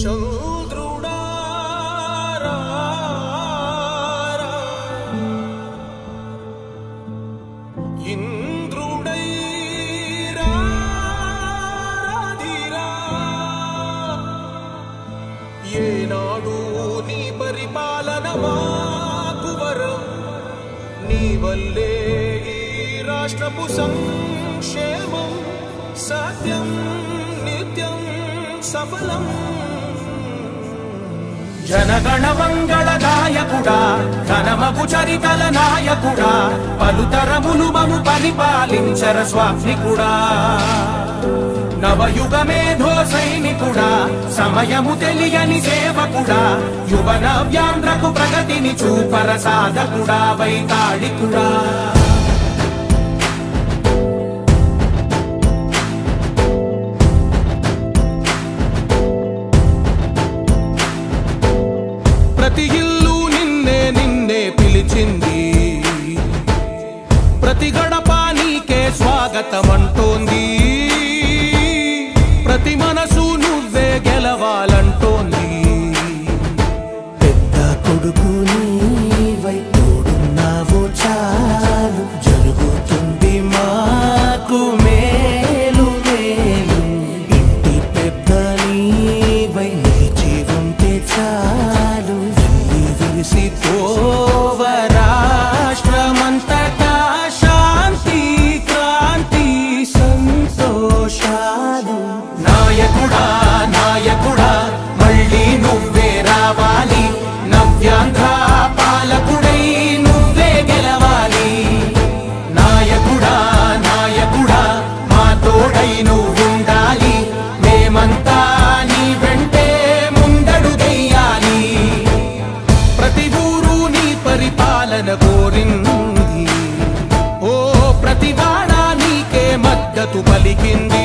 చంద్రుడా ఇంద్రుడై రాధిరా ఏనాడు నీ పరిపాలన మాకు వరం నీ వల్లే ఈ రాష్ట్రపు సంక్షేమం సత్యం నిత్యం సఫలం జనగణ మంగళ గాయకుడా ఘనమగు చరితల నాయకుడా పలుతరములు మము పరిపాలించర స్వామికుడా నవయుగ మేధో సైనికుడా సమయము తెలియని సేవకుడా యువ నవ్యాంధ్రకు ప్రగతిని చూపర సాధకుడా వైతాళికుడా ప్రతి ఇల్లు నిన్నే నిన్నే పిలిచింది ప్రతి గడప నీకే స్వాగతం అంటోంది ప్రతి మనసు నువ్వే గెలవాలంటోంది పెద్ద కొడుకు నీవై తోడున్నావో చాలు జరుగుతుంది మాకు మేలు మేలు ఇంటి పెద్ద నీవై నిలిచి ఉంటే చాలు విరిసి పోవ రాష్ట్రమంతటా శాంతి క్రాంతి సంతోషాలు నాయకుడా నాయకుడా మళ్ళీ నువ్వే రావాలి నవ్యాంధ్ర పాలకుడై నువ్వే గెలవాలి నాయకుడా నాయకుడా మా తోడై నువ్వుండాలి మేమంతా నీ వెంటే ముందడుగెయ్యాలి ప్రతి ఊరు నీ పరిపాలన కోరింది ఓ ప్రతి వాడ నీకే మద్దతు పలికింది